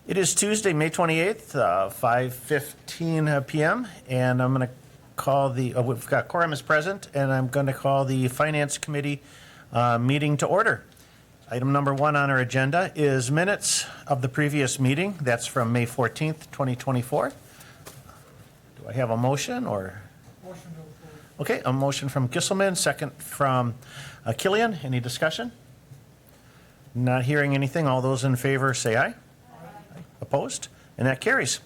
It is Tuesday, May 28th, 5:15 p.m., and I'm going to call we've got quorum is present, and I'm going to call the Finance Committee meeting to order. Item number 1 on our agenda is minutes of the previous meeting. That's from May 14th, 2024. Do I have a motion or? Motion to approve. Okay, a motion from Gisselman, second from Killian. Any discussion? Not hearing anything. All those in favor say aye. Opposed? And that carries.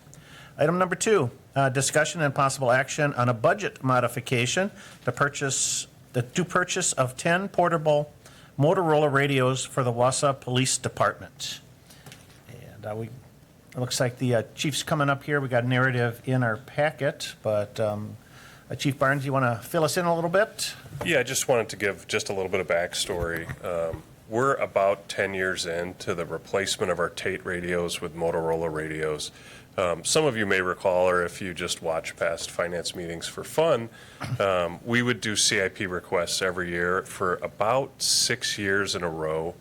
Item number 2, discussion and possible action on a budget modification to purchase of 10 portable Motorola radios for the Wausau Police Department. And it looks like the chief's coming up here. We got a narrative in our packet, but Chief Barnes, you want to fill us in a little bit? Yeah, I just wanted to give just a little bit of backstory. We're about 10 years into the replacement of our Tate radios with Motorola radios. Some of you may recall, or if you just watch past finance meetings for fun, we would do CIP requests every year for about 6 years in a row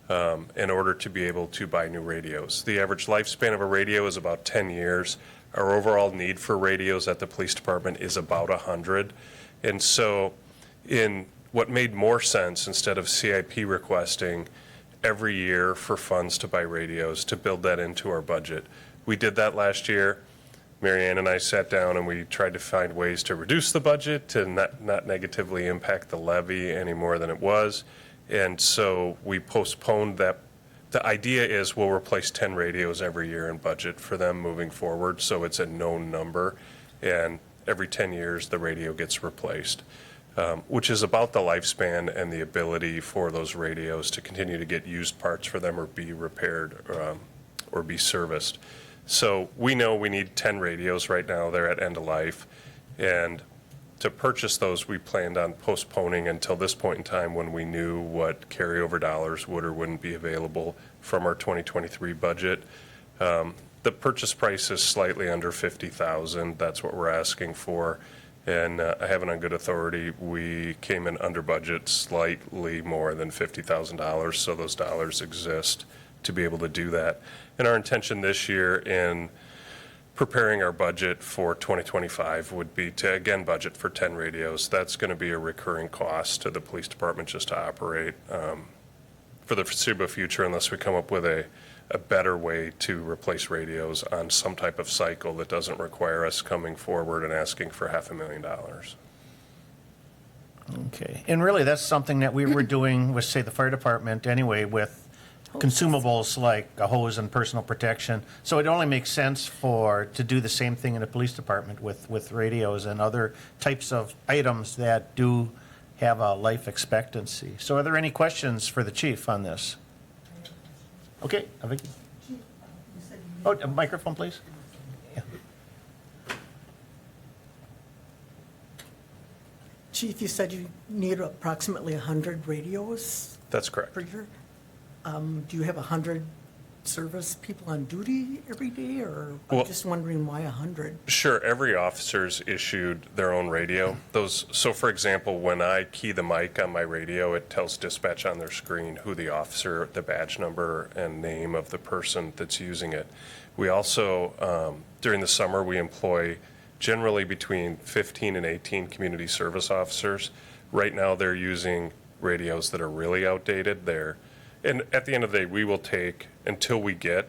in order to be able to buy new radios. The average lifespan of a radio is about 10 years. Our overall need for radios at the police department is about 100. And so what made more sense, instead of CIP requesting every year for funds to buy radios, to build that into our budget. We did that last year. Mary Ann and I sat down and we tried to find ways to reduce the budget to not negatively impact the levy any more than it was. And so we postponed that. The idea is we'll replace 10 radios every year in budget for them moving forward, so it's a known number. And every 10 years the radio gets replaced. Which is about the lifespan and the ability for those radios to continue to get used parts for them or be repaired or be serviced. So we know we need 10 radios right now. They're at end of life. And to purchase those, we planned on postponing until this point in time when we knew what carryover dollars would or wouldn't be available from our 2023 budget. The purchase price is slightly under $50,000. That's what we're asking for. And I have it on good authority, we came in under budget slightly more than $50,000, so those dollars exist to be able to do that. And our intention this year in preparing our budget for 2025 would be to, again, budget for 10 radios. That's going to be a recurring cost to the police department just to operate for the foreseeable future unless we come up with a better way to replace radios on some type of cycle that doesn't require us coming forward and asking for $500,000. Okay. And really, that's something that we were doing with, say, the fire department anyway, with consumables like a hose and personal protection. So it only makes sense to do the same thing in the police department with radios and other types of items that do have a life expectancy. So are there any questions for the chief on this? Okay, Vicky. Oh, a microphone, please. Yeah. Chief, you said you need approximately 100 radios That's correct. per year. Do you have 100 service people on duty every day, or Well, I'm just wondering why 100? Sure, every officer's issued their own radio. So for example, when I key the mic on my radio, it tells dispatch on their screen who the officer, the badge number, and name of the person that's using it. We also, during the summer, we employ generally between 15 and 18 community service officers. Right now, they're using radios that are really outdated. And at the end of the day, we will take, until we get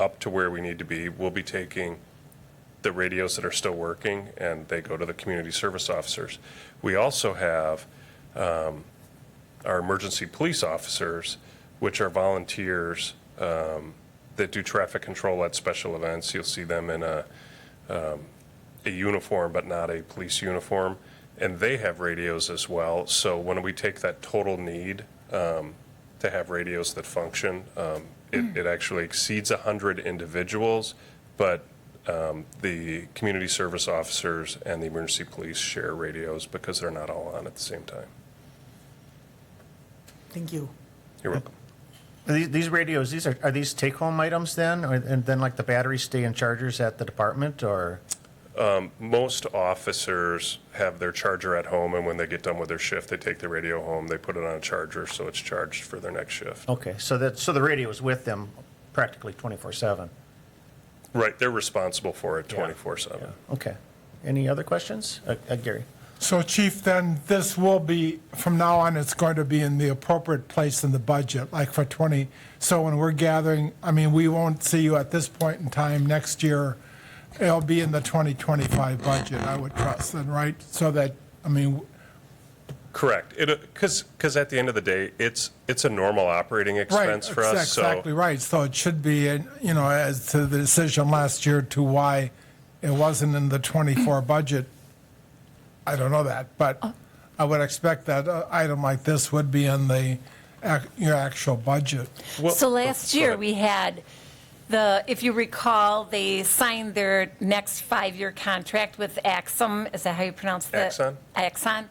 up to where we need to be, we'll be taking the radios that are still working and they go to the community service officers. We also have our emergency police officers, which are volunteers that do traffic control at special events. You'll see them in a uniform, but not a police uniform. And they have radios as well. So when we take that total need to have radios that function, it actually exceeds 100 individuals, but the community service officers and the emergency police share radios because they're not all on at the same time. Thank you. You're welcome. These radios, are these take-home items then? And then like the batteries stay in chargers at the department, or? Most officers have their charger at home, and when they get done with their shift, they take the radio home, they put it on a charger so it's charged for their next shift. Okay, so the radio is with them practically 24/7. Right, they're responsible for it Yeah. 24/7. Okay. Any other questions? Gary? So Chief, then this will be, from now on, it's going to be in the appropriate place in the budget, like for 20, so when we're gathering, I mean, we won't see you at this point in time next year. It'll be in the 2025 budget, I would trust, then, right? So that, I mean, Correct. Because at the end of the day, it's a normal operating right, expense for us. exactly right. So it should be, as to the decision last year to why it wasn't in the 24 budget, I don't know that, but I would expect that an item like this would be in your actual budget. Well, So last go year, ahead. we had if you recall, they signed their next 5-year contract with Axum, is that how you pronounce that? Axon. Axon.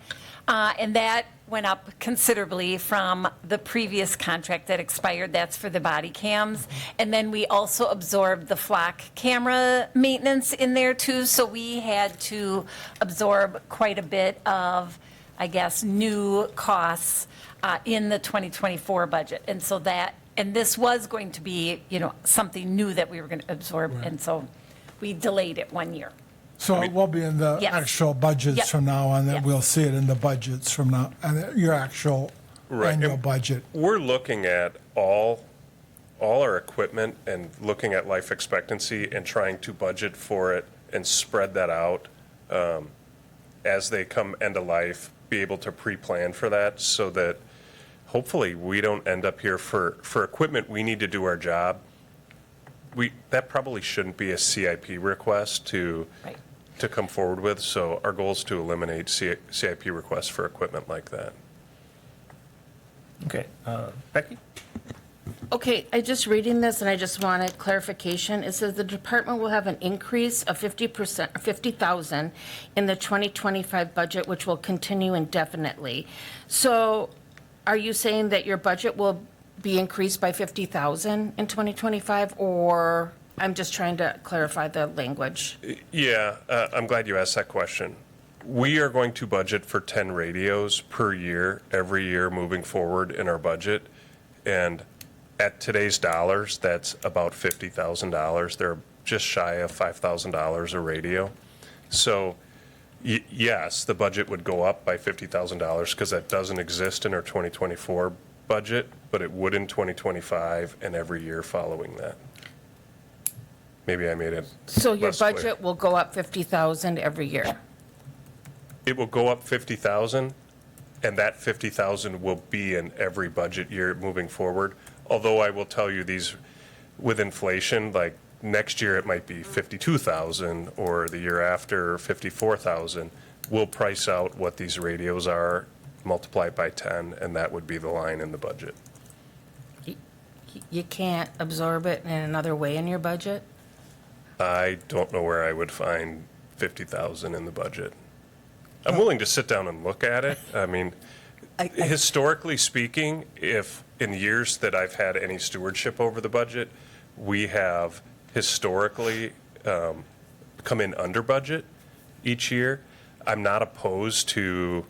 And that went up considerably from the previous contract that expired. That's for the body cams. And then we also absorbed the flock camera maintenance in there too. So we had to absorb quite a bit of, I guess, new costs in the 2024 budget. And so and this was going to be, something new that we were going to absorb. And so we delayed it 1 year. So it will be in the Yes. actual budgets Yep. from now on, that Yes. we'll see it in the budgets from now, and your actual Right. annual And budget. We're looking at all our equipment and looking at life expectancy and trying to budget for it and spread that out as they come end of life, be able to pre-plan for that so that hopefully we don't end up here for equipment we need to do our job. That probably shouldn't be a CIP request to Right. come forward with. So our goal is to eliminate CIP requests for equipment like that. Okay. Becky? Okay, I just reading this and I just wanted clarification. It says the department will have an increase of 50%, 50,000 in the 2025 budget, which will continue indefinitely. So are you saying that your budget will be increased by 50,000 in 2025, or I'm just trying to clarify the language? Yeah, I'm glad you asked that question. We are going to budget for 10 radios per year, every year moving forward in our budget. And at today's dollars, that's about $50,000. They're just shy of $5,000 a radio. So yes, the budget would go up by $50,000 because that doesn't exist in our 2024 budget, but it would in 2025 and every year following that. Maybe I made it So your less clear. budget will go up 50,000 every year? It will go up 50,000, and that 50,000 will be in every budget year moving forward. Although I will tell you these, with inflation, like next year it might be 52,000, or the year after 54,000. We'll price out what these radios are, multiply it by 10, and that would be the line in the budget. You can't absorb it in another way in your budget? I don't know where I would find 50,000 in the budget. I'm willing to sit down and look at it. I mean, historically speaking, if in years that I've had any stewardship over the budget, we have historically come in under budget each year. I'm not opposed to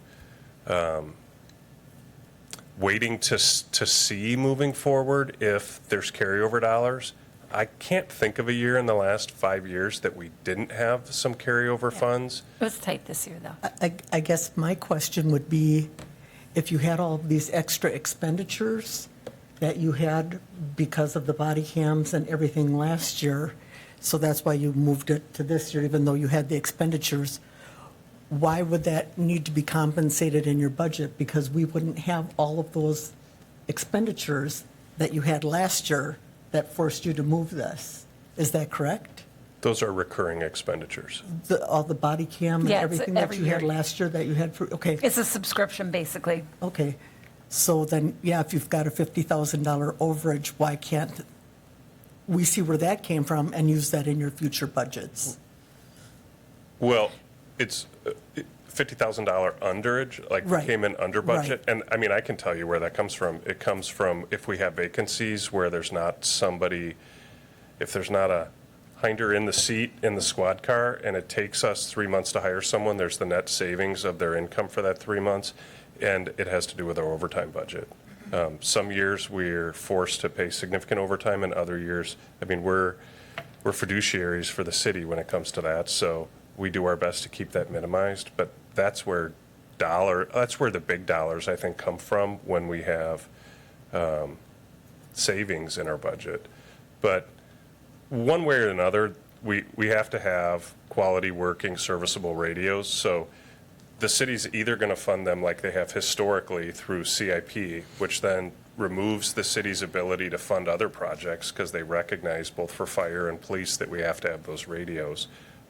waiting to see moving forward if there's carryover dollars. I can't think of a year in the last 5 years that we didn't have some carryover funds. It was tight this year, though. I guess my question would be, if you had all of these extra expenditures that you had because of the body cams and everything last year, so that's why you moved it to this year, even though you had the expenditures, why would that need to be compensated in your budget? Because we wouldn't have all of those expenditures that you had last year that forced you to move this. Is that correct? Those are recurring expenditures. All the body cam and Yeah, it's everything that every you had year. last year that you had for, okay. It's a subscription, basically. Okay, so then, yeah, if you've got a $50,000 overage, why can't we see where that came from and use that in your future budgets? Well, it's $50,000 underage, like we Right, came in under budget. right. And I mean, I can tell you where that comes from. It comes from if we have vacancies where there's not somebody, if there's not a hinder in the seat in the squad car and it takes us 3 months to hire someone, there's the net savings of their income for that 3 months. And it has to do with our overtime budget. Some years we're forced to pay significant overtime, and other years, I mean, we're fiduciaries for the city when it comes to that, so we do our best to keep that minimized, but that's where the big dollars, I think, come from when we have savings in our budget. But one way or another, we have to have quality working serviceable radios, so the city's either going to fund them like they have historically through CIP, which then removes the city's ability to fund other projects because they recognize both for fire and police that we have to have those radios,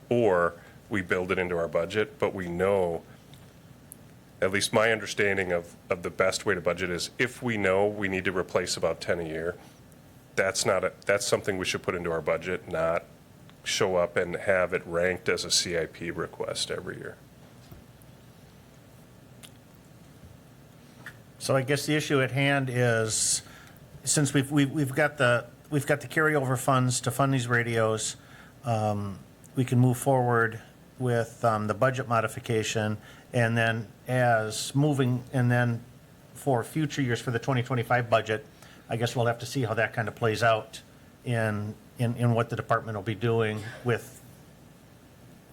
or we build it into our budget, but we know, at least my understanding of the best way to budget is if we know we need to replace about 10 a year, that's something we should put into our budget, not show up and have it ranked as a CIP request every year. So I guess the issue at hand is, since we've got the carryover funds to fund these radios, we can move forward with the budget modification, and then for future years for the 2025 budget, I guess we'll have to see how that kind of plays out in what the department will be doing with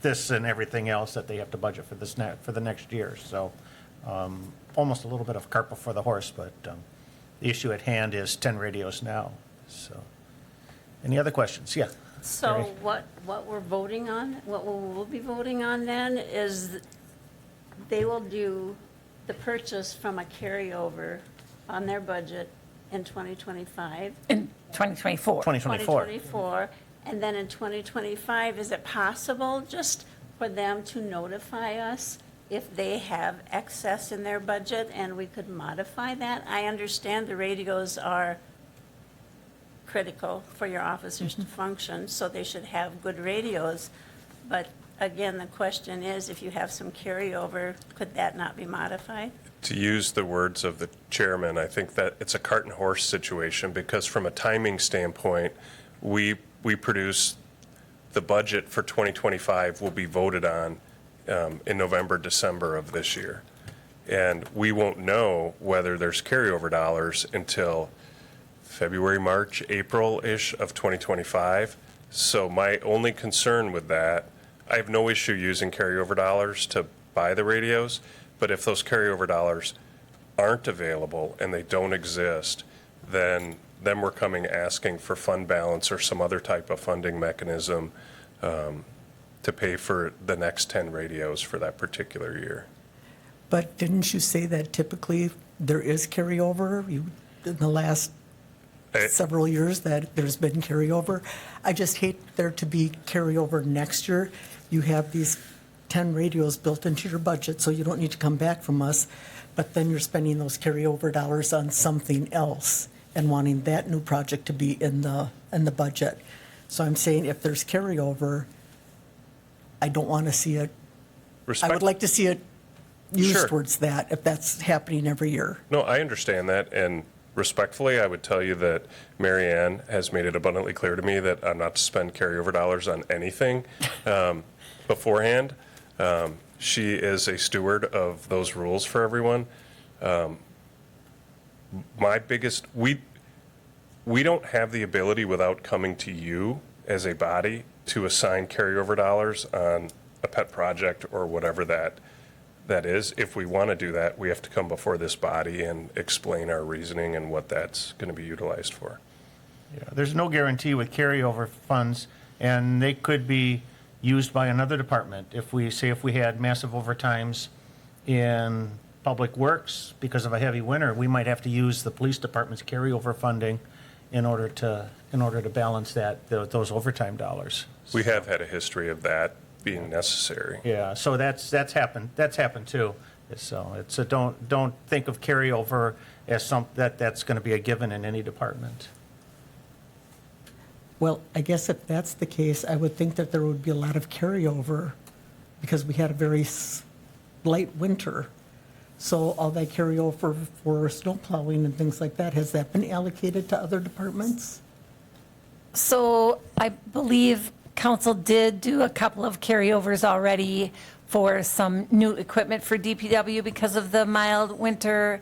this and everything else that they have to budget for the next year. So almost a little bit of cart before the horse, but the issue at hand is 10 radios now. So any other questions? Yeah. So Mary? what we're voting on, what we'll be voting on then is they will do the purchase from a carryover on their budget in 2025. In 2024. 2024. 2024, and then in 2025, is it possible just for them to notify us if they have excess in their budget and we could modify that? I understand the radios are critical for your officers to function, so they should have good radios. But again, the question is, if you have some carryover, could that not be modified? To use the words of the chairman, I think that it's a cart and horse situation, because from a timing standpoint, we produce the budget for 2025 will be voted on in November, December of this year. And we won't know whether there's carryover dollars until February, March, April-ish of 2025. So my only concern with that, I have no issue using carryover dollars to buy the radios, but if those carryover dollars aren't available and they don't exist, then we're coming asking for fund balance or some other type of funding mechanism to pay for the next 10 radios for that particular year. But didn't you say that typically there is carryover? In the last several years that there's been carryover. I just hate there to be carryover next year. You have these 10 radios built into your budget, so you don't need to come back from us, but then you're spending those carryover dollars on something else and wanting that new project to be in the budget. So I'm saying if there's carryover, I don't want to see it. I would like to see it used Sure. towards that if that's happening every year. No, I understand that, and respectfully, I would tell you that Mary Ann has made it abundantly clear to me that I'm not to spend carryover dollars on anything beforehand. She is a steward of those rules for everyone. We don't have the ability without coming to you as a body to assign carryover dollars on a pet project or whatever that is. If we want to do that, we have to come before this body and explain our reasoning and what that's going to be utilized for. Yeah, there's no guarantee with carryover funds, and they could be used by another department. If we had massive overtimes in Public Works because of a heavy winter, we might have to use the police department's carryover funding in order to balance those overtime dollars. We have had a history of that being necessary. Yeah, so that's happened. That's happened too. So don't think of carryover as that's going to be a given in any department. Well, I guess if that's the case, I would think that there would be a lot of carryover because we had a very light winter. So all that carryover for snow plowing and things like that, has that been allocated to other departments? So I believe council did do a couple of carryovers already for some new equipment for DPW because of the mild winter.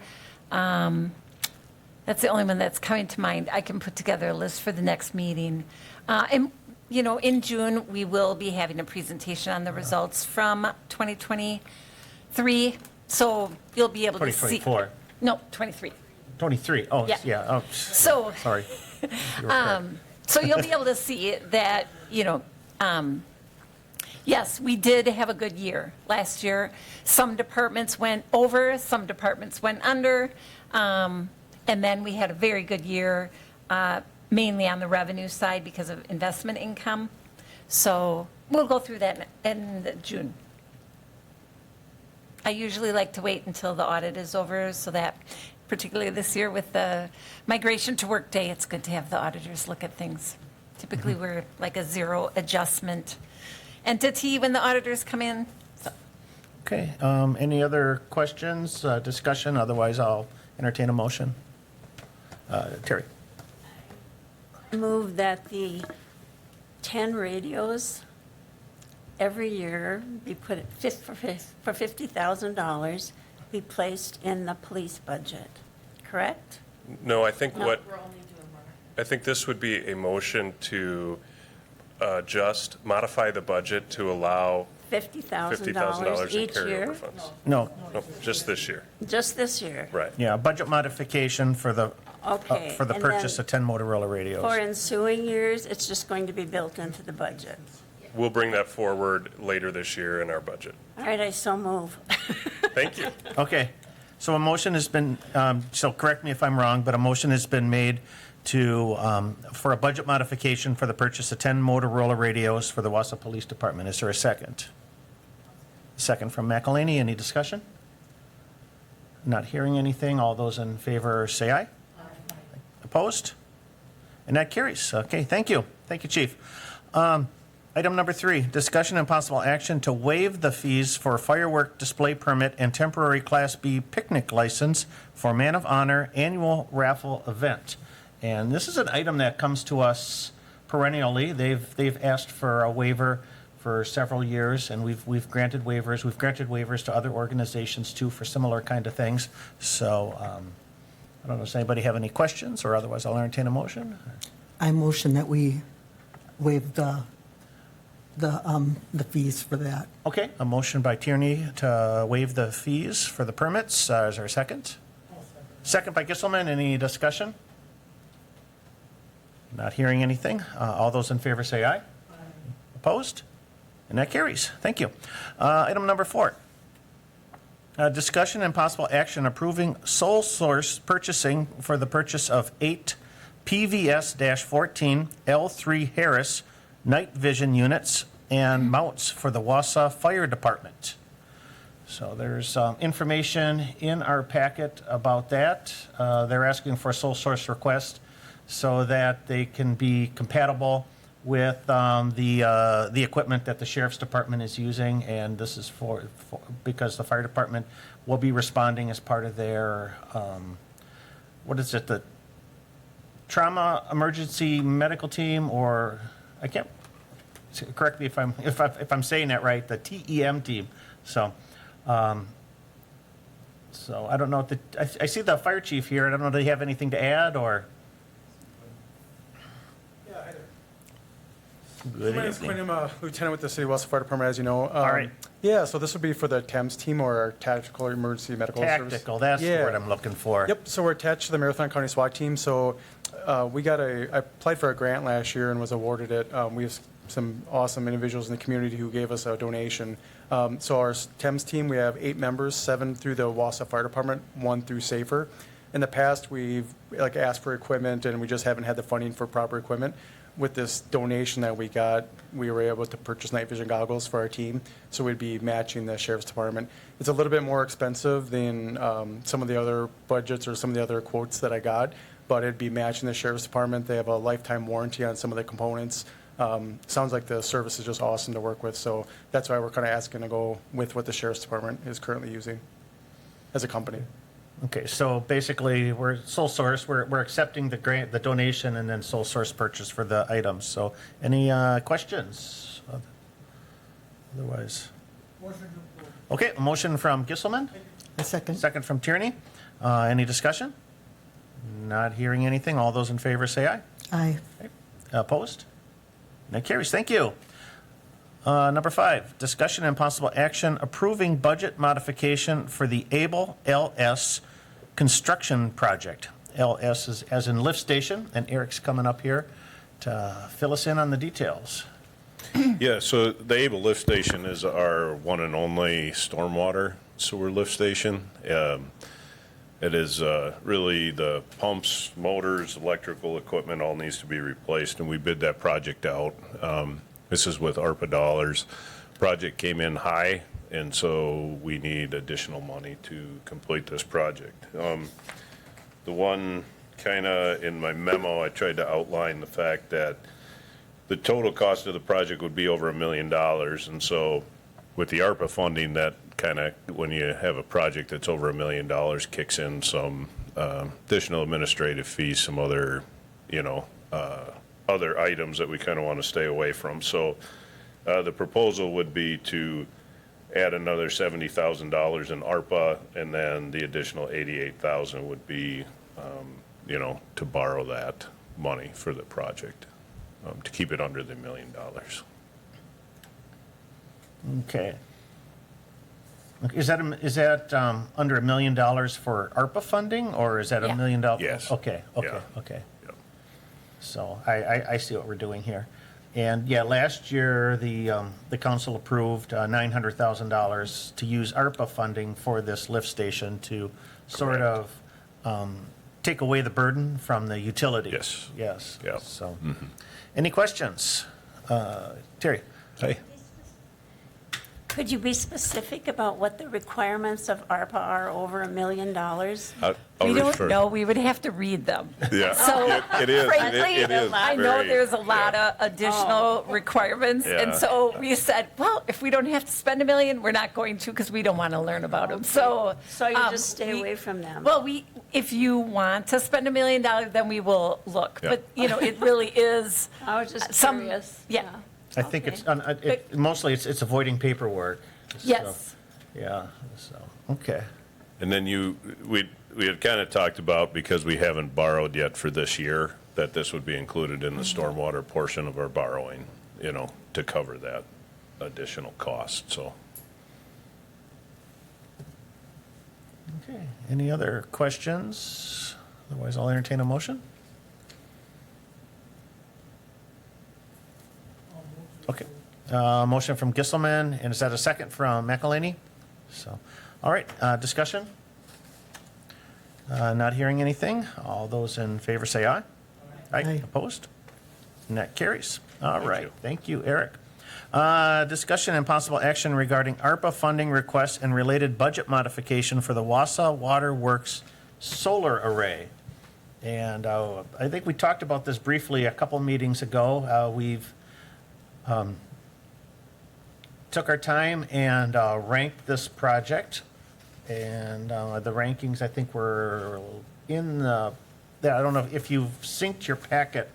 That's the only one that's coming to mind. I can put together a list for the next meeting. And, you know, in June, we will be having a presentation on the results from 2023. So you'll be able to see. 2024. No, 23. 23, oh, Yeah. yeah, oh, So, sorry. You were correct. so you'll be able to see that, you know, yes, we did have a good year last year. Some departments went over, some departments went under. And then we had a very good year, mainly on the revenue side because of investment income. So we'll go through that in June. I usually like to wait until the audit is over so that, particularly this year with the migration to Workday, it's good to have the auditors look at things. Typically, we're like a zero adjustment entity when the auditors come in. So, Okay, any other questions, discussion? Otherwise, I'll entertain a motion. Terry? Move that the 10 radios every year be put at for $50,000 be placed in the police budget, correct? No, I think No. what, I think this would be a motion to just modify the budget to allow $50,000 $50,000 in each year, carryover funds. No, No, just this year, just this year? right. yeah, budget modification for the, Okay. for the and purchase then of 10 Motorola For radios. ensuing years, it's just going to be built into the budget. We'll bring that forward later this year in our budget. All right, I so move. Thank you. Okay, so a motion has been, so correct me if I'm wrong, but a motion has been made to, for a budget modification for the purchase of 10 Motorola radios for the Wausau Police Department. Is there a second? Second from McElhaney. Any discussion? Not hearing anything. All those in favor say aye. Opposed? And that carries. Okay, thank you. Thank you, Chief. Item number 3, discussion and possible action to waive the fees for firework display permit and temporary Class B picnic license for Man of Honor annual raffle event. And this is an item that comes to us perennially. They've asked for a waiver for several years, and we've granted waivers. We've granted waivers to other organizations too for similar kind of things. So I don't know, does anybody have any questions, or otherwise I'll entertain a motion? I motion that we waive the fees for that. Okay, a motion by Tierney to waive the fees for the permits. Is there a second? Second by Gisselman. Any discussion? Not hearing anything. All those in favor say aye. Opposed? And that carries. Thank you. Item number 4. Discussion and possible action approving sole source purchasing for the purchase of 8 PVS-14 L3 Harris night vision units and mounts for the Wausau Fire Department. So there's information in our packet about that. They're asking for a sole source request so that they can be compatible with the equipment that the Sheriff's Department is using, and this is for because the Fire Department will be responding as part of their, what is it, the Trauma Emergency Medical Team, or, I can't, correct me if I'm saying that right, the TEM team. So, so I don't know if I see the fire chief here. I don't know, do they have anything to add, or? Good My name's evening. Quinn. I'm a lieutenant with the City of Wausau Fire Department, as you know. All right. Yeah, so this would be for the TEMS team, or our Tactical Emergency Medical Service. Tactical, that's the Yeah. word I'm looking for. Yep, so we're attached to the Marathon County SWAT team, so I applied for a grant last year and was awarded it. We have some awesome individuals in the community who gave us a donation. So our TEMS team, we have 8 members, 7 through the Wausau Fire Department, 1 through SAFER. In the past, we've asked for equipment, and we just haven't had the funding for proper equipment. With this donation that we got, we were able to purchase night vision goggles for our team, so we'd be matching the Sheriff's Department. It's a little bit more expensive than some of the other budgets or some of the other quotes that I got, but it'd be matching the Sheriff's Department. They have a lifetime warranty on some of the components. Sounds like the service is just awesome to work with, so that's why we're kind of asking to go with what the Sheriff's Department is currently using as a company. Okay, so basically, we're sole source, we're accepting the grant, the donation, and then sole source purchase for the items. So any questions? Otherwise. Okay, a motion from Gisselman, A second. second from Tierney. Any discussion? Not hearing anything. All those in favor say aye. Aye. Opposed? That carries. Thank you. Number 5, discussion and possible action approving budget modification for the Able LS construction project. LS is as in lift station, and Eric's coming up here to fill us in on the details. Yeah, so the Able Lift Station is our one and only stormwater sewer lift station. It is really the pumps, motors, electrical equipment all needs to be replaced, and we bid that project out. This is with ARPA dollars. Project came in high, and so we need additional money to complete this project. The one kind of in my memo, I tried to outline the fact that the total cost of the project would be over $1 million. And so with the ARPA funding, that kind of, when you have a project that's over $1 million, kicks in some additional administrative fees, some other, other items that we kind of want to stay away from. So the proposal would be to add another $70,000 in ARPA, and then the additional $88,000 would be, to borrow that money for the project, to keep it under the $1 million. Okay. Is that under $1 million for ARPA funding, or is that Yeah. $1 million? Yes. Okay. Yeah. Yep. So I see what we're doing here. And yeah, last year, the council approved $900,000 to use ARPA funding for this lift station to sort Correct. of take away the burden from the utility. Yes. Yes. Yeah. So, any questions? Terry? Hey. Could you be specific about what the requirements of ARPA are over $1 million? We don't know, we would have to read them. Yeah, So, it is. frankly, It is. I know very- there's a lot yeah. of additional requirements, and Yeah. so we said, well, if we don't have to spend $1 million, we're not going to, because we don't want to learn about them, so. So you just stay away from them? Well, if you want to spend $1 million, then we will look, Yeah. but, it really is. I was just some- curious. Yeah. I think it's, Okay. mostly it's avoiding paperwork. So, Yes. Yeah, so, okay. And then we had kind of talked about, because we haven't borrowed yet for this year, that this would be included in the stormwater portion of our borrowing, to cover that additional cost, so. Okay, any other questions? Otherwise, I'll entertain a motion. Okay, motion from Gisselman, and is that a second from McElhaney? So, all right, discussion? Not hearing anything. All those in favor say aye. Aye. Opposed? And that carries. All right, you. thank you, Eric. Discussion and possible action regarding ARPA funding requests and related budget modification for the Wausau Water Works solar array. And I think we talked about this briefly a couple meetings ago. We've took our time and ranked this project. And the rankings, I think, were in the, I don't know if you've synced your packet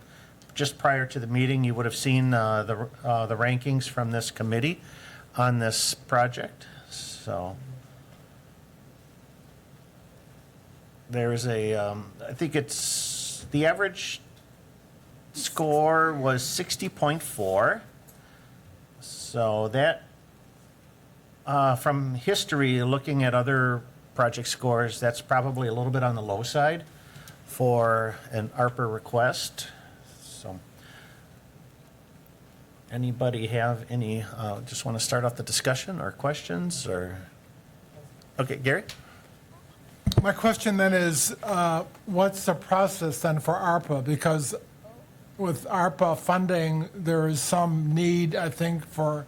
just prior to the meeting, you would have seen the rankings from this committee on this project. So there is I think it's, the average score was 60.4. So that, from history, looking at other project scores, that's probably a little bit on the low side for an ARPA request. So, anybody have any, just want to start off the discussion or questions or? Okay, Gary? My question then is, what's the process then for ARPA? Because with ARPA funding, there is some need, I think, for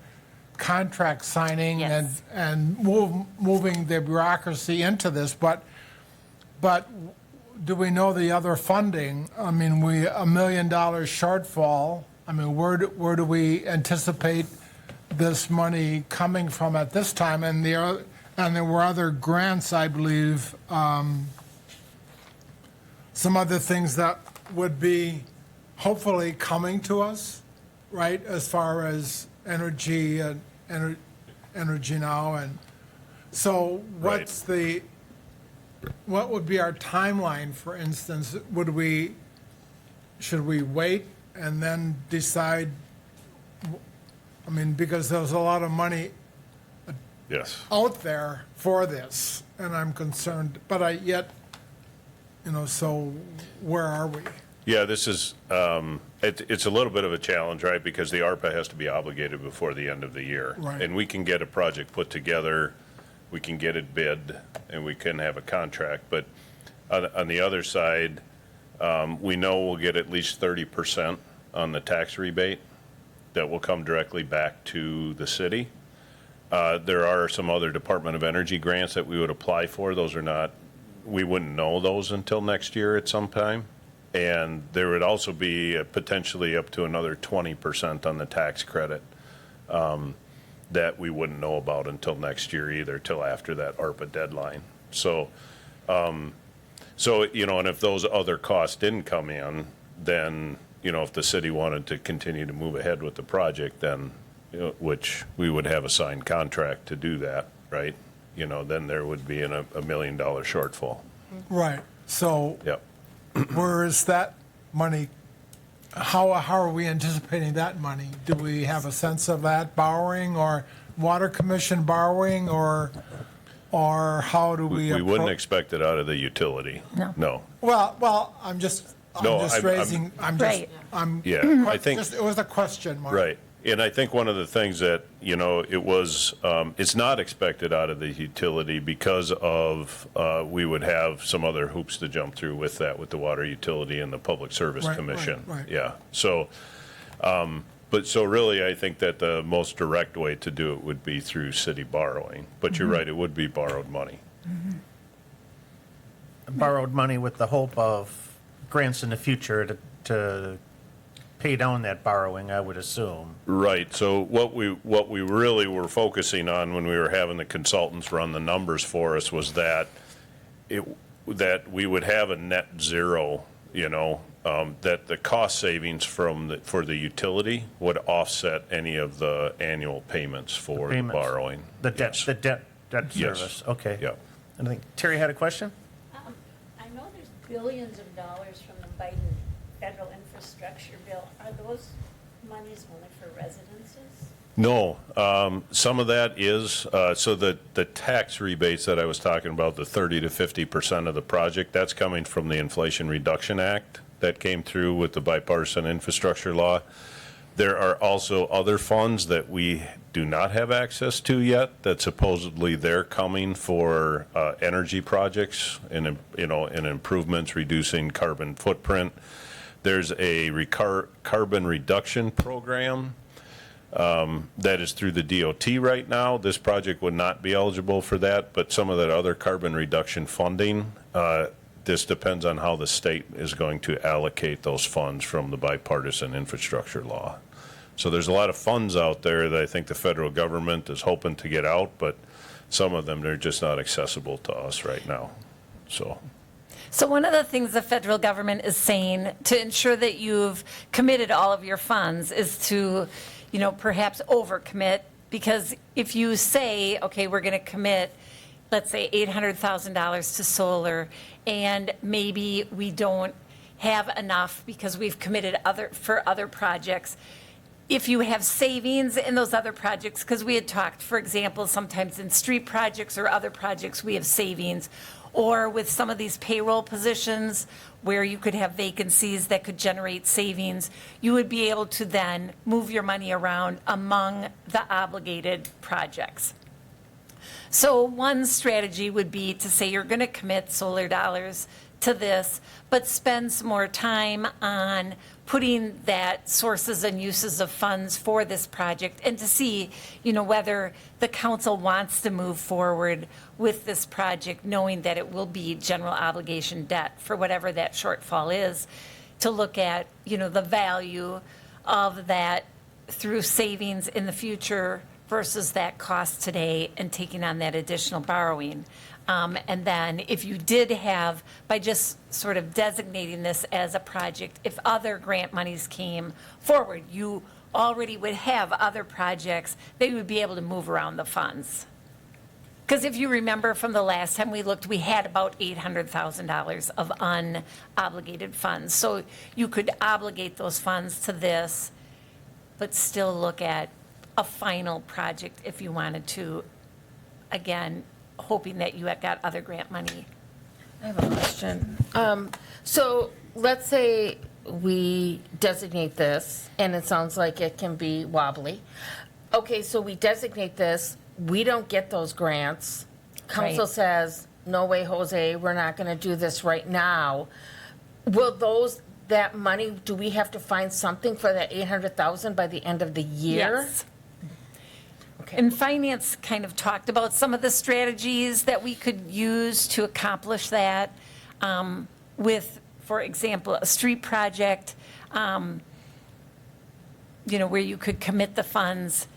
contract signing Yes. and moving the bureaucracy into this, but do we know the other funding? I mean, $1 million shortfall. I mean, where do we anticipate this money coming from at this time? And there were other grants, I believe, some other things that would be hopefully coming to us, right? As far as energy and energy now, and so what's the what would be our timeline, for instance? Should we wait and then decide? I mean, because there's a lot of money Yes. out there for this, and I'm concerned, but yet, so where are we? Yeah, this is, it's a little bit of a challenge, right? Because the ARPA has to be obligated before the end of the year. Right. And we can get a project put together, we can get it bid, and we can have a contract. But on the other side, we know we'll get at least 30% on the tax rebate that will come directly back to the city. There are some other Department of Energy grants that we would apply for. Those are not, we wouldn't know those until next year at some time. And there would also be potentially up to another 20% on the tax credit that we wouldn't know about until next year either, till after that ARPA deadline. So, and if those other costs didn't come in, then, if the city wanted to continue to move ahead with the project, then, which we would have a signed contract to do that, right? Then there would be a $1 million shortfall. Right, so Yep. where is that money? How are we anticipating that money? Do we have a sense of that borrowing, or Water Commission borrowing, or how do we? We wouldn't expect it out of the utility. No. Well, I'm just No, I'm- raising, Right. Yeah, I think. it was a question mark. Right. And I think one of the things that, it's not expected out of the utility because of, we would have some other hoops to jump through with that, with the water utility and the Public Service Right, Commission. right. Yeah. So, so really, I think that the most direct way to do it would be through city borrowing. But you're right, it would be borrowed money. Borrowed money with the hope of grants in the future to pay down that borrowing, I would assume. Right. So what we really were focusing on when we were having the consultants run the numbers for us was that that we would have a net zero, that the cost savings for the utility would offset any of the annual payments for the Payments. borrowing. The debt, Yes. the debt Yes. service, okay. Yeah. And I think Terry had a question? I know there's billions of dollars from the Biden federal infrastructure bill. Are those monies only for residences? No, some of that is, so the tax rebates that I was talking about, the 30 to 50% of the project, that's coming from the Inflation Reduction Act that came through with the bipartisan infrastructure law. There are also other funds that we do not have access to yet that supposedly they're coming for energy projects and, and improvements, reducing carbon footprint. There's a carbon reduction program that is through the DOT right now. This project would not be eligible for that, but some of that other carbon reduction funding, this depends on how the state is going to allocate those funds from the bipartisan infrastructure law. So there's a lot of funds out there that I think the federal government is hoping to get out, but some of them, they're just not accessible to us right now. So one of the things the federal government is saying to ensure that you've committed all of your funds is to, perhaps overcommit. Because if you say, okay, we're going to commit, let's say $800,000 to solar, and maybe we don't have enough because we've committed for other projects. If you have savings in those other projects, because we had talked, for example, sometimes in street projects or other projects, we have savings, or with some of these payroll positions where you could have vacancies that could generate savings, you would be able to then move your money around among the obligated projects. So one strategy would be to say you're going to commit solar dollars to this, but spend some more time on putting that sources and uses of funds for this project, and to see, whether the council wants to move forward with this project, knowing that it will be general obligation debt for whatever that shortfall is, to look at, the value of that through savings in the future versus that cost today and taking on that additional borrowing. And then if you did have, by just sort of designating this as a project, if other grant monies came forward, you already would have other projects that you would be able to move around the funds. Because if you remember from the last time we looked, we had about $800,000 of unobligated funds. So you could obligate those funds to this, but still look at a final project if you wanted to, again, hoping that you had got other grant money. I have a question. So let's say we designate this, and it sounds like it can be wobbly. Okay, so we designate this, we don't get those grants. Council Right. says, no way, Jose, we're not going to do this right now. Will that money, do we have to find something for that 800,000 by the end of the year? Yes. Okay. And finance kind of talked about some of the strategies that we could use to accomplish that with, for example, a street project, where you could commit the funds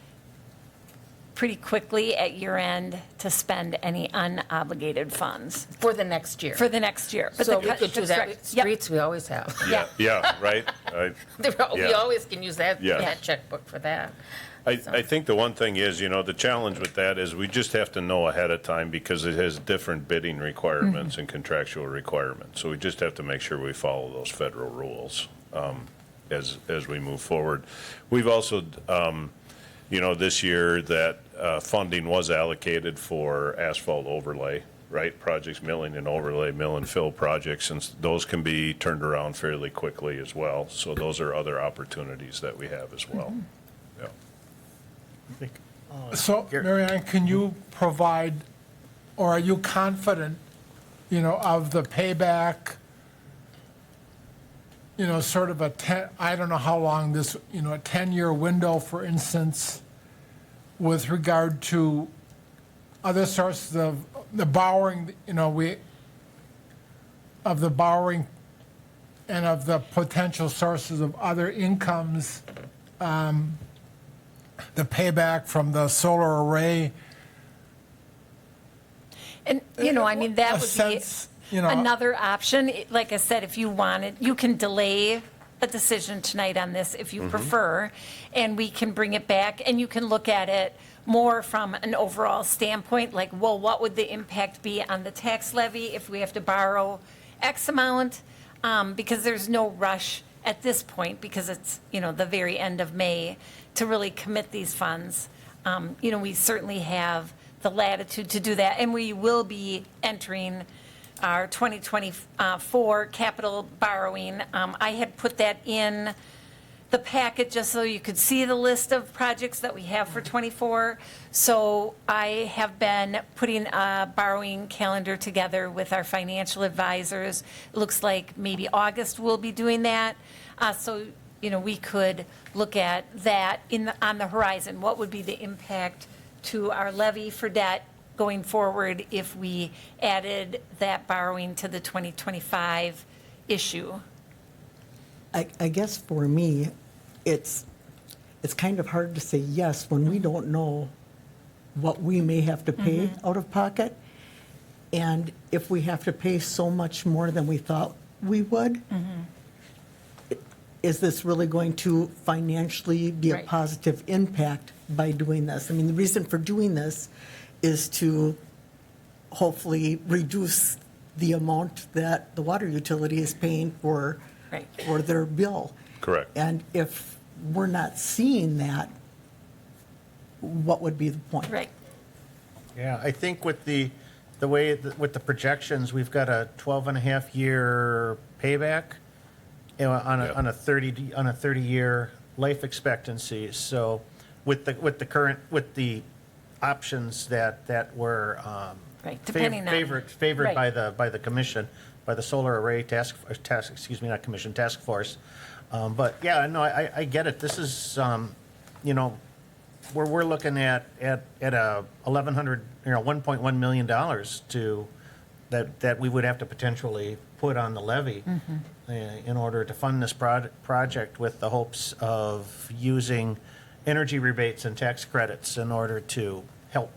pretty quickly at year end to spend any unobligated funds For the next year. for the next year. But So the we could do that with Yep. streets, we always have. Yeah. Yeah, right? We Yeah. always can use that Yeah. checkbook for that. I think the one thing is, the challenge with that is we just have to know ahead of time because it has different bidding requirements and contractual requirements. So we just have to make sure we follow those federal rules as we move forward. We've also, this year that funding was allocated for asphalt overlay, right? Projects, milling and overlay, mill and fill projects, and those can be turned around fairly quickly as well. So those are other opportunities that we have as well. Yeah. So, Mary Ann, can you provide, or are you confident, of the payback, sort of I don't know how long this, a 10-year window, for instance, with regard to other sources of the borrowing, of the borrowing and of the potential sources of other incomes, the payback from the solar array? And, that A would sense, be another option. Like I said, if you wanted, you can delay a decision tonight on this if you prefer, and we can bring it back, and you can look at it more from an overall standpoint, like, well, what would the impact be on the tax levy if we have to borrow X amount? Because there's no rush at this point, because it's, the very end of May, to really commit these funds. We certainly have the latitude to do that, and we will be entering our 2024 capital borrowing. I had put that in the packet just so you could see the list of projects that we have for '24. So I have been putting a borrowing calendar together with our financial advisors. It looks like maybe August we'll be doing that. So, we could look at that on the horizon. What would be the impact to our levy for debt going forward if we added that borrowing to the 2025 issue? I guess for me, it's kind of hard to say yes when we don't know what we may have to pay out of pocket. And if we have to pay so much more than we thought we would, is this really going to financially be a Right. positive impact by doing this? I mean, the reason for doing this is to hopefully reduce the amount that the water utility is paying for Right. their bill. Correct. And if we're not seeing that, what would be the point? Right. Yeah, I think with the way, with the projections, we've got a 12 and a half year payback on Yeah. a 30-year life expectancy. So with the options that were Right, depending on- favored right. by the commission, by the solar array task force. But yeah, no, I get it. This is, we're looking at a $1.1 million that we would have to potentially put on the levy in order to fund this project, with the hopes of using energy rebates and tax credits in order to help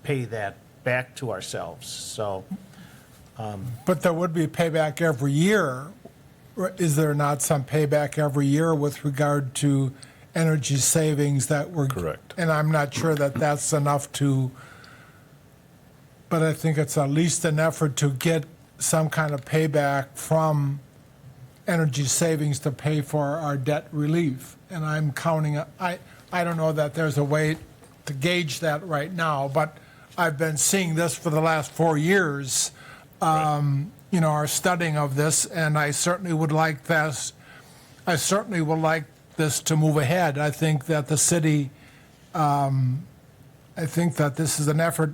pay that back to ourselves. So, But there would be payback every year. Is there not some payback every year with regard to energy savings that were? Correct. And I'm not sure that that's enough to but I think it's at least an effort to get some kind of payback from energy savings to pay for our debt relief. And I'm counting, I don't know that there's a way to gauge that right now, but I've been seeing this for the last 4 years, you know, our studying of this, and I certainly would like this, I certainly would like this to move ahead. I think that the city, I think that this is an effort,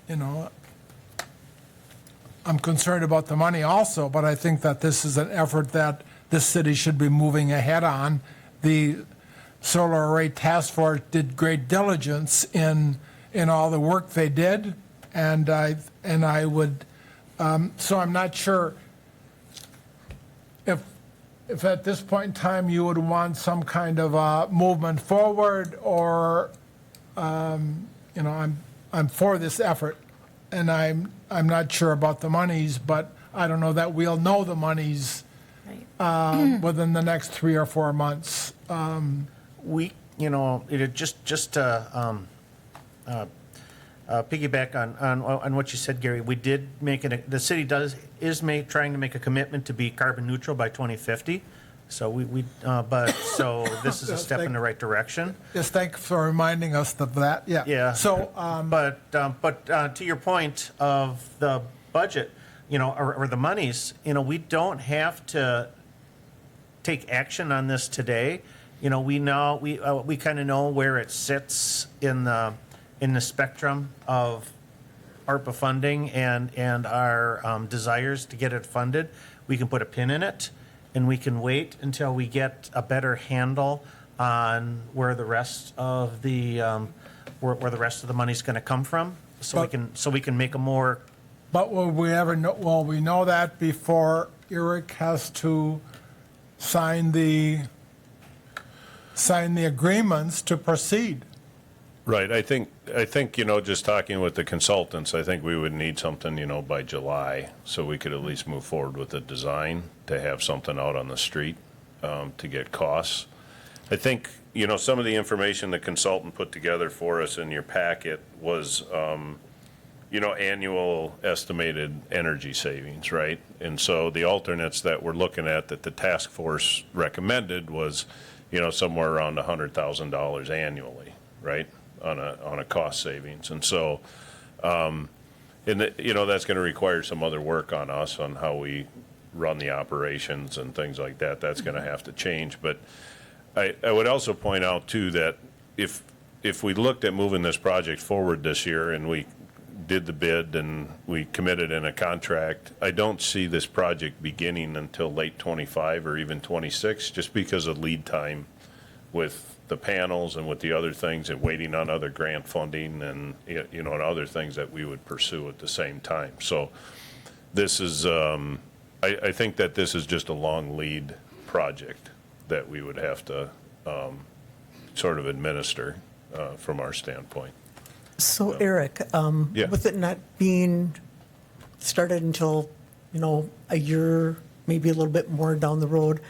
you know, I'm concerned about the money also, but I think that this is an effort that this city should be moving ahead on. The Solar Array Task Force did great diligence in all the work they did, and I would, so I'm not sure if at this point in time you would want some kind of movement forward, or you know, I'm for this effort, and I'm not sure about the monies, but I don't know that we'll know the monies within the next 3 or 4 months. We, you know, it just piggyback on what you said, Gary. We did make it. The city trying to make a commitment to be carbon neutral by 2050. So so this is a step in the right direction. Yes, thanks for reminding us of that. Yeah. Yeah. So, but to your point of the budget, you know, or the monies, you know, we don't have to take action on this today. You know, we kind of know where it sits in the spectrum of ARPA funding and our desires to get it funded. We can put a pin in it, and we can wait until we get a better handle on where the rest of the where the rest of the money's going to come from, so we can make a more. but will we ever know? Will we know that before Eric has to sign the agreements to proceed? Right, I think, you know, just talking with the consultants, I think we would need something, you know, by July, so we could at least move forward with the design, to have something out on the street, to get costs. I think, you know, some of the information the consultant put together for us in your packet was, you know, annual estimated energy savings, right? And so the alternates that we're looking at that the task force recommended was, you know, somewhere around $100,000 annually, right? On a cost savings. And so, you know, that's going to require some other work on us on how we run the operations and things like that. That's going to have to change. But I would also point out too that if we looked at moving this project forward this year and we did the bid and we committed in a contract, I don't see this project beginning until late 25 or even 26, just because of lead time with the panels and with the other things, and waiting on other grant funding and, you know, and other things that we would pursue at the same time. So this is, I think that this is just a long lead project that we would have to sort of administer from our standpoint. So Eric, Yeah. with it not being started until, you know, a year, maybe a little bit more down the road,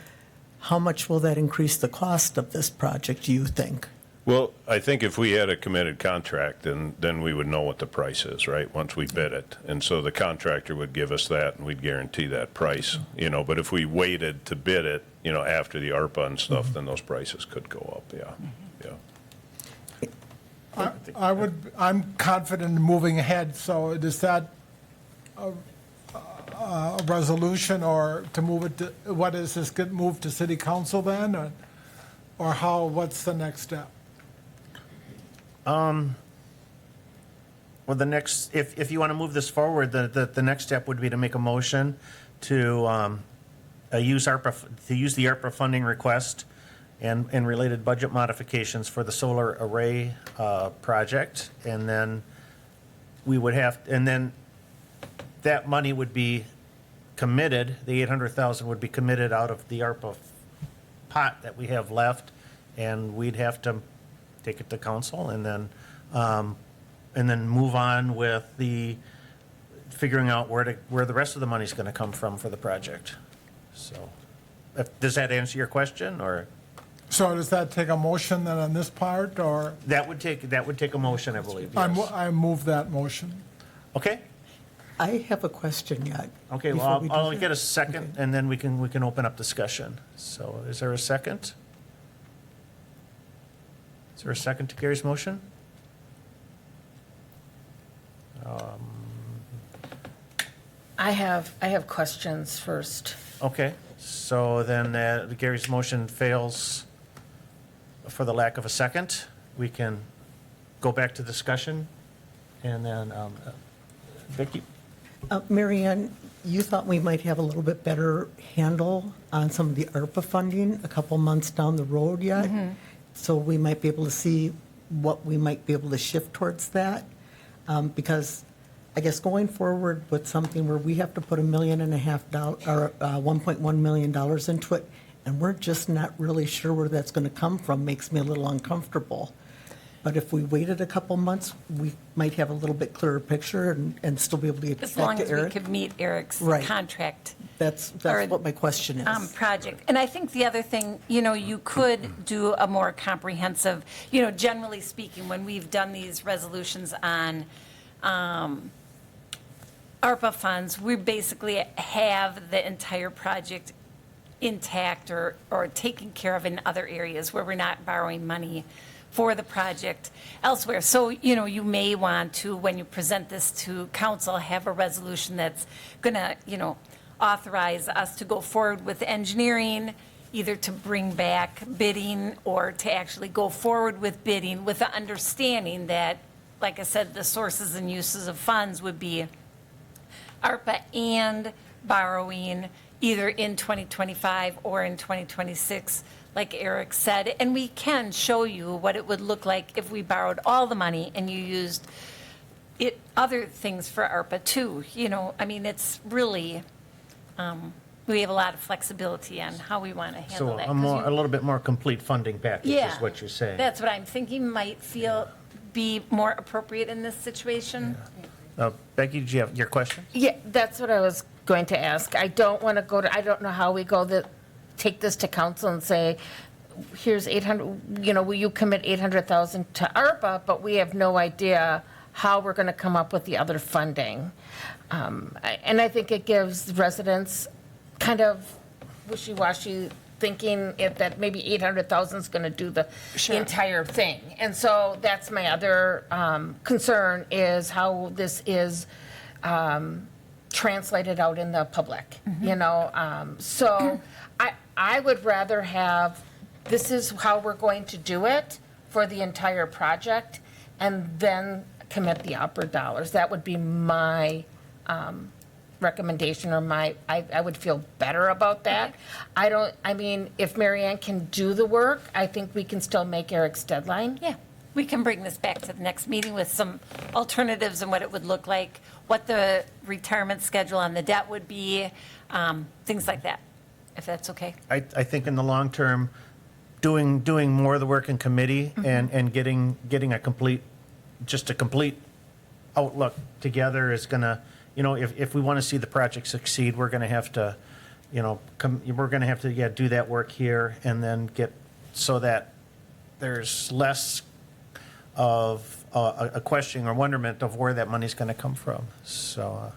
how much will that increase the cost of this project, do you think? Well, I think if we had a committed contract, then we would know what the price is, right, once we bid it. And so the contractor would give us that, and we'd guarantee that price, you know. But if we waited to bid it, you know, after the ARPA and stuff, then those prices could go up, yeah, yeah. I'm confident in moving ahead, so is that a resolution, or to move it to, what is this, get moved to city council then, or how, what's the next step? Well, the next, if you want to move this forward, the next step would be to make a motion to use the ARPA funding request and related budget modifications for the solar array project, and then we would have, and then that money would be committed, the 800,000 would be committed out of the ARPA pot that we have left, and we'd have to take it to council and then move on with the figuring out where the rest of the money's going to come from for the project. So, does that answer your question, or? So does that take a motion then on this part, or? That would take a motion, I believe, yes. I move that motion. Okay? I have a question yet. Okay, before well, we do I'll that. get a second, Okay. and then we can open up discussion. So is there a second? Is there a second to Gary's motion? I have questions first. Okay, so then Gary's motion fails for the lack of a second. We can go back to discussion, and then, Vicki? Mary Ann, you thought we might have a little bit better handle on some of the ARPA funding a couple months down the road yet? So we might be able to see what we might be able to shift towards that? Because I guess going forward with something where we have to put $1.5 million or $1.1 million into it, and we're just not really sure where that's going to come from, makes me a little uncomfortable. But if we waited a couple months, we might have a little bit clearer picture and still be able to get As back long to as we Eric. could meet Eric's Right. contract That's or, what my question is. project. And I think the other thing, you could do a more comprehensive, generally speaking, when we've done these resolutions on ARPA funds, we basically have the entire project intact or taken care of in other areas where we're not borrowing money for the project elsewhere. So, you may want to, when you present this to council, have a resolution that's going to, authorize us to go forward with engineering, either to bring back bidding or to actually go forward with bidding with the understanding that, like I said, the sources and uses of funds would be ARPA and borrowing either in 2025 or in 2026, like Eric said. And we can show you what it would look like if we borrowed all the money and you used other things for ARPA too. It's really, we have a lot of flexibility on how we want to handle So that. a 'cause a little bit more complete funding package Yeah, is what you're saying. That's what I'm thinking might be more appropriate in this situation. Becky, did you have your question? Yeah, that's what I was going to ask. I don't want to I don't know how we take this to council and say, here's 800, will you commit 800,000 to ARPA, but we have no idea how we're going to come up with the other funding. And I think it gives residents kind of wishy-washy thinking that maybe 800,000 is going to do the entire thing. And so that's my other concern is how this is translated out in the public, So I would rather have, this is how we're going to do it for the entire project, and then commit the upper dollars. That would be my recommendation, or I would feel better about that. If Mary Ann can do the work, I think we can still make Eric's deadline. Yeah, we can bring this back to the next meeting with some alternatives and what it would look like, what the retirement schedule on the debt would be, things like that, if that's okay. I think in the long term, doing more of the work in committee and getting a complete outlook together is gonna, if we want to see the project succeed, we're gonna have to, do that work here and then get, so that there's less of a question or wonderment of where that money's gonna come from. So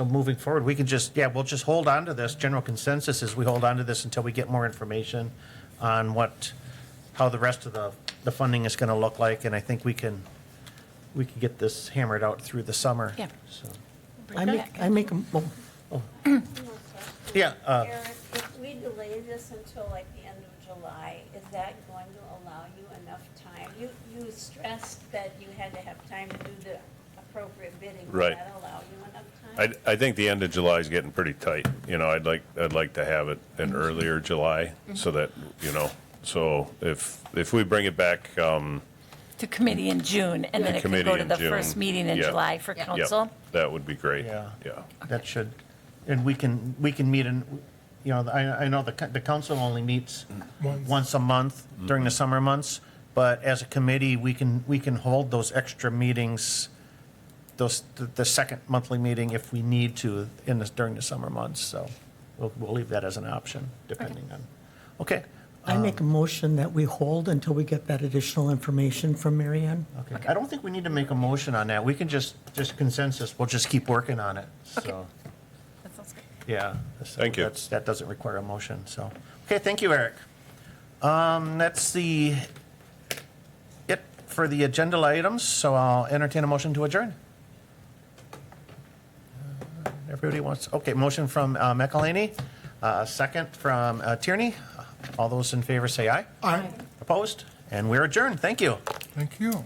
moving forward, we can we'll just hold on to this. General consensus is we hold on to this until we get more information on how the rest of the funding is gonna look like, and I think we can get this hammered out through the summer. Yeah. So, I make a, yeah, Eric, if we delay this until like the end of July, is that going to allow you enough time? You stressed that you had to have time to do the appropriate bidding. Will Right. that allow you enough time? I think the end of July is getting pretty tight. I'd like to have it in earlier July so that, so if we bring it back, To committee in June, and then it can Committee go to in the June. first meeting in Yeah. July for yep, council. that would be great. Yeah. Yeah. that should, and we can meet in, I know the council only meets once a month during the summer months, but as a committee, we can hold those extra meetings, the second monthly meeting if we need to during the summer months. So we'll leave that as an option depending on. Okay. I make a motion that we hold until we get that additional information from Mary Ann. Okay. I don't think we need to make a motion on that. We can just consensus, we'll just keep working on it. Okay. So, That sounds good. yeah. Thank you. That doesn't require a motion, so. Okay, thank you, Eric. That's it for the agenda items, so I'll entertain a motion to adjourn. Everybody wants, okay, motion from McElhaney, second from Tierney. All those in favor say aye. Aye. Opposed? And we're adjourned. Thank you. Thank you.